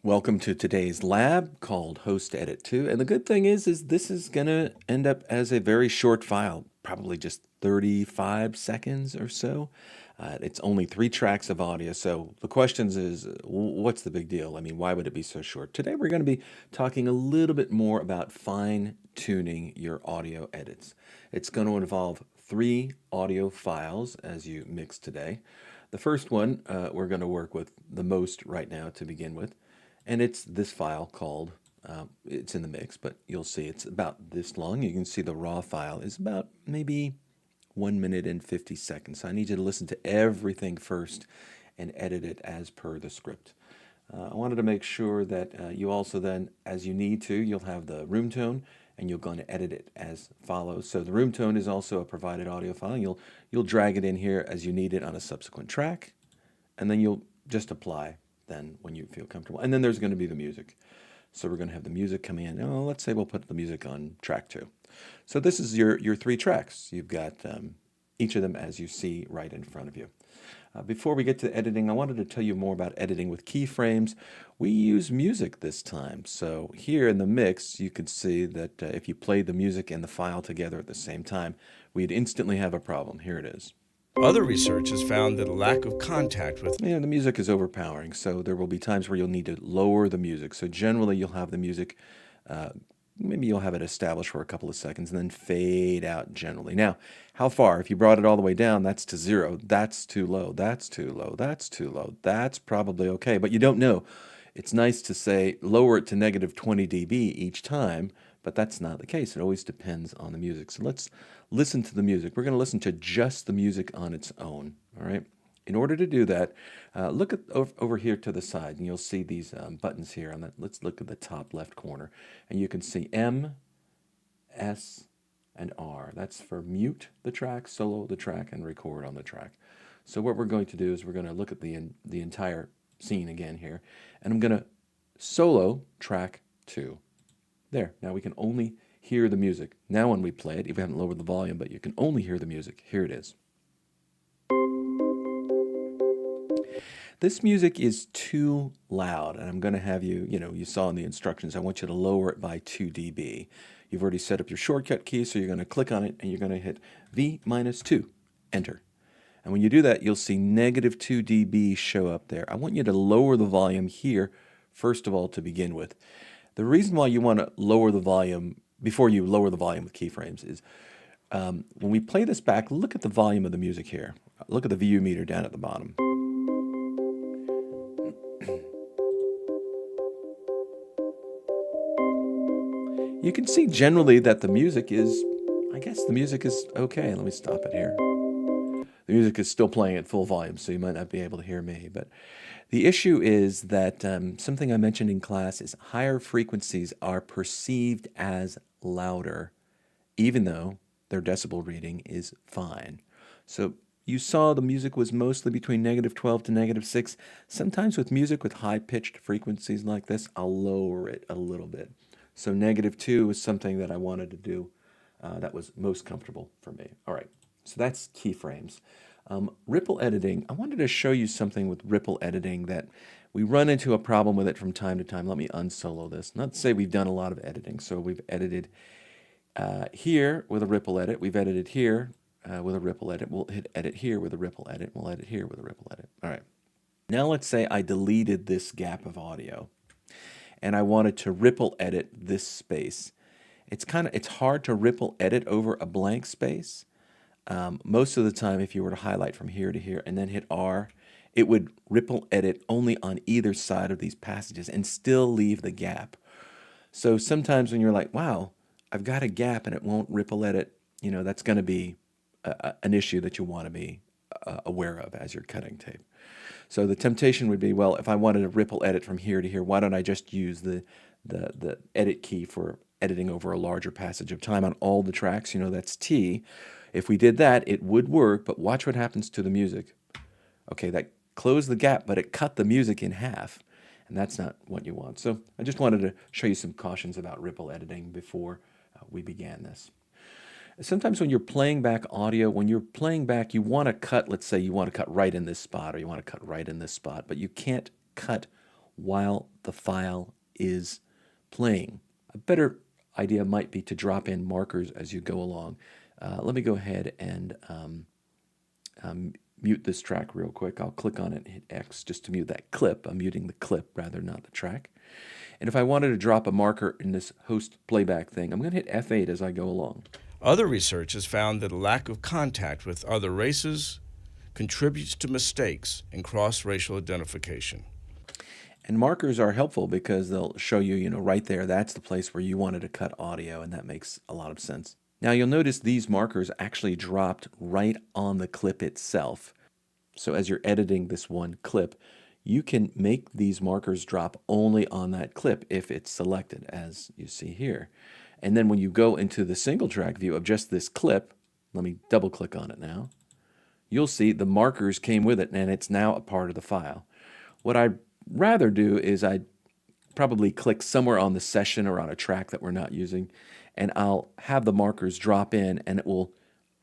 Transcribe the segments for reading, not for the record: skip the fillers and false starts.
Welcome to today's lab called Host Edit 2. And the good thing is this is going to end up as a very short file, probably just 35 seconds or so. It's only 3 tracks of audio. So the questions is, what's the big deal? I mean, why would it be so short? Today we're going to be talking a little bit more about fine tuning your audio edits. It's going to involve 3 audio files as you mix today. The first one we're going to work with the most right now to begin with. And it's this file called, it's in the mix, but you'll see it's about this long. You can see the raw file is about maybe 1 minute and 50 seconds. So I need you to listen to everything first and edit it as per the script. I wanted to make sure that you also then, as you need to, you'll have the room tone and you're going to edit it as follows. So the room tone is also a provided audio file. You'll drag it in here as you need it on a subsequent track, and then you'll just apply then when you feel comfortable. And then there's going to be the music. So we're going to have the music come in. Oh, let's say we'll put the music on track 2. So this is your 3 tracks. You've got each of them as you see right in front of you. Before we get to editing, I wanted to tell you more about editing with keyframes. We use music this time. So here in the mix, you can see that if you played the music and the file together at the same time, we'd instantly have a problem. Here it is. Other research has found that a lack of contact with The music is overpowering, so there will be times where you'll need to lower the music. So generally, you'll have the music, maybe you'll have it established for a couple of seconds and then fade out generally. Now, how far? If you brought it all the way down, that's to 0. That's too low. That's too low. That's too low. That's probably okay, but you don't know. It's nice to say lower it to negative 20 dB each time, but that's not the case. It always depends on the music. So let's listen to the music. We're going to listen to just the music on its own, all right? In order to do that, look at over here to the side, and you'll see these buttons here. On that, let's look at the top left corner, and you can see M, S, and R. That's for mute the track, solo the track, and record on the track. So what we're going to do is we're going to look at the entire scene again here, and I'm going to solo track 2. There. Now we can only hear the music. Now when we play it, if we haven't lowered the volume, but you can only hear the music. Here it is. This music is too loud, and I'm going to have you, you saw in the instructions, I want you to lower it by 2 dB. You've already set up your shortcut key, so you're going to click on it, and you're going to hit V-2, enter. And when you do that, you'll see negative 2 dB show up there. I want you to lower the volume here, first of all, to begin with. The reason why you want to lower the volume before you lower the volume with keyframes is when we play this back, look at the volume of the music here. Look at the VU meter down at the bottom. You can see generally that the music is, I guess the music is okay. Let me stop it here. The music is still playing at full volume, so you might not be able to hear me. But the issue is that something I mentioned in class is higher frequencies are perceived as louder, even though their decibel reading is fine. So you saw the music was mostly between negative 12 to negative 6. Sometimes with music with high-pitched frequencies like this, I'll lower it a little bit. So negative 2 is something that I wanted to do that was most comfortable for me. All right, so that's keyframes. Ripple editing, I wanted to show you something with ripple editing that we run into a problem with it from time to time. Let me unsolo this. Not to say we've done a lot of editing. So we've edited here with a ripple edit. We've edited here with a ripple edit. We'll hit edit here with a ripple edit. We'll edit here with a ripple edit. All right. Now let's say I deleted this gap of audio and I wanted to ripple edit this space. It's hard to ripple edit over a blank space. Most of the time, if you were to highlight from here to here and then hit R, it would ripple edit only on either side of these passages and still leave the gap. So sometimes when you're like, wow, I've got a gap and it won't ripple edit, that's going to be an issue that you want to be aware of as you're cutting tape. So the temptation would be, well, if I wanted to ripple edit from here to here, why don't I just use the edit key for editing over a larger passage of time on all the tracks? That's T. If we did that, it would work, but watch what happens to the music. Okay, that closed the gap, but it cut the music in half, and that's not what you want. So I just wanted to show you some cautions about ripple editing before we began this. Sometimes when you're playing back audio, you want to cut, let's say you want to cut right in this spot, or you want to cut right in this spot, but you can't cut while the file is playing. A better idea might be to drop in markers as you go along. Let me go ahead and mute this track real quick. I'll click on it and hit X just to mute that clip. I'm muting the clip rather, not the track. And if I wanted to drop a marker in this host playback thing, I'm going to hit F8 as I go along. Other research has found that a lack of contact with other races contributes to mistakes in cross-racial identification. And markers are helpful because they'll show you, right there, that's the place where you wanted to cut audio, and that makes a lot of sense. Now you'll notice these markers actually dropped right on the clip itself. So as you're editing this one clip, you can make these markers drop only on that clip if it's selected, as you see here. And then when you go into the single track view of just this clip, let me double click on it now, you'll see the markers came with it and it's now a part of the file. What I'd rather do is I'd probably click somewhere on the session or on a track that we're not using, and I'll have the markers drop in and it will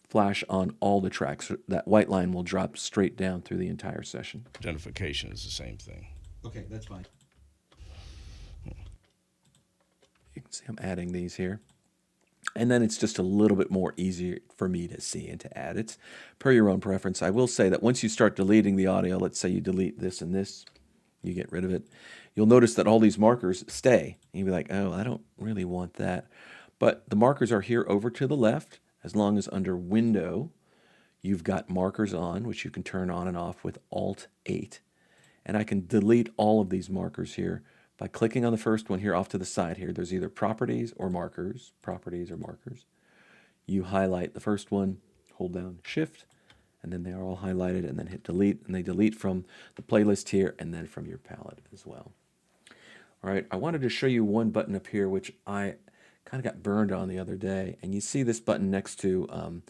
flash on all the tracks. That white line will drop straight down through the entire session. Identification is the same thing. Okay, that's fine. You can see I'm adding these here. And then it's just a little bit more easier for me to see and to add. It's per your own preference. I will say that once you start deleting the audio, let's say you delete this and this, you get rid of it, you'll notice that all these markers stay. And you'll be like, oh, I don't really want that. But the markers are here over to the left. As long as under Window, you've got markers on, which you can turn on and off with Alt-8. And I can delete all of these markers here by clicking on the first one here off to the side here. There's either properties or markers, You highlight the first one, hold down Shift, and then they are all highlighted, and then hit delete, and they delete from the playlist here and then from your palette as well. All right, I wanted to show you one button up here which I kind of got burned on the other day, and you see this button next to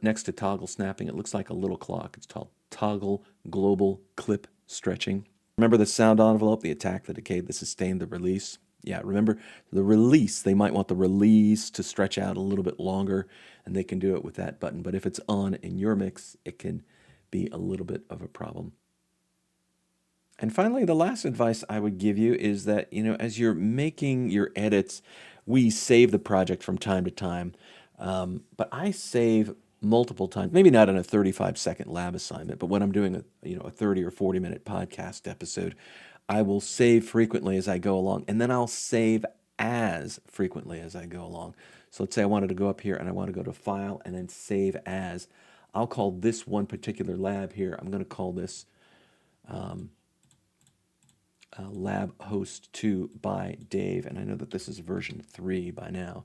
next to toggle snapping. It looks like a little clock. It's called toggle global clip stretching. Remember the sound envelope, the attack, the decay, the sustain, the release? Yeah, remember the release, they might want the release to stretch out a little bit longer, and they can do it with that button. But if it's on in your mix, it can be a little bit of a problem. And finally, the last advice I would give you is that, as you're making your edits, we save the project from time to time. But I save multiple times, maybe not in a 35-second lab assignment, but when I'm doing a 30 or 40-minute podcast episode, I will save frequently as I go along, and then I'll save as frequently as I go along. So let's say I wanted to go up here and I want to go to File and then Save As. I'll call this one particular lab here, I'm going to call this Lab Host 2 by Dave, and I know that this is version 3 by now.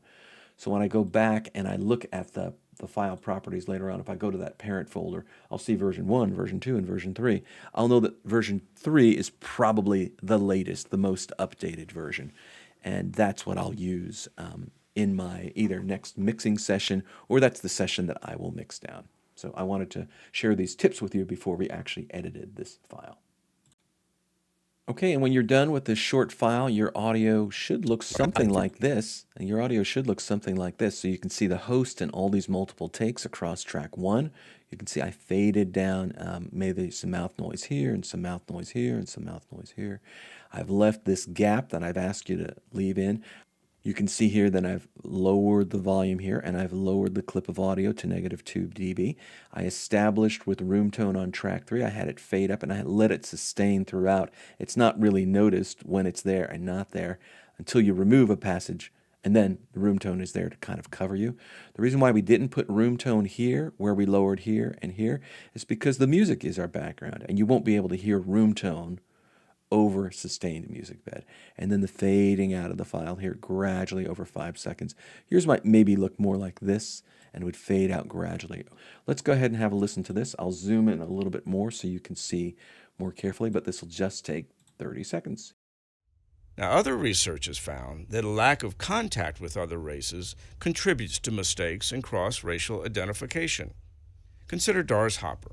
So when I go back and I look at the file properties later on, if I go to that parent folder, I'll see version 1, version 2, and version 3. I'll know that version 3 is probably the latest, the most updated version. And that's what I'll use in my either next mixing session, or that's the session that I will mix down. So I wanted to share these tips with you before we actually edited this file. Okay, and when you're done with this short file, your audio should look something like this. And your audio should look something like this. So you can see the host and all these multiple takes across track 1. You can see I faded down maybe some mouth noise here and some mouth noise here and some mouth noise here. I've left this gap that I've asked you to leave in. You can see here that I've lowered the volume here, and I've lowered the clip of audio to -2 dB. I established with room tone on track 3. I had it fade up, and I let it sustain throughout. It's not really noticed when it's there and not there until you remove a passage, and then the room tone is there to kind of cover you. The reason why we didn't put room tone here, where we lowered here and here, is because the music is our background, and you won't be able to hear room tone over sustained music bed. And then the fading out of the file here gradually over 5 seconds. Yours might maybe look more like this and would fade out gradually. Let's go ahead and have a listen to this. I'll zoom in a little bit more so you can see more carefully, but this will just take 30 seconds. Now, other research has found that a lack of contact with other races contributes to mistakes in cross-racial identification. Consider Doris Hopper.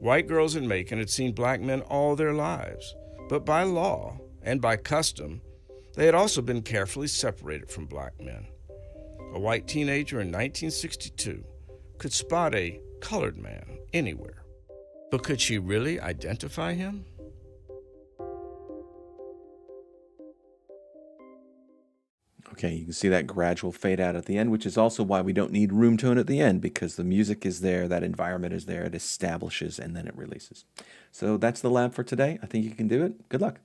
White girls in Macon had seen black men all their lives, but by law and by custom, they had also been carefully separated from black men. A white teenager in 1962 could spot a colored man anywhere. But could she really identify him? Okay, you can see that gradual fade out at the end, which is also why we don't need room tone at the end, because the music is there, that environment is there, it establishes, and then it releases. So that's the lab for today. I think you can do it. Good luck.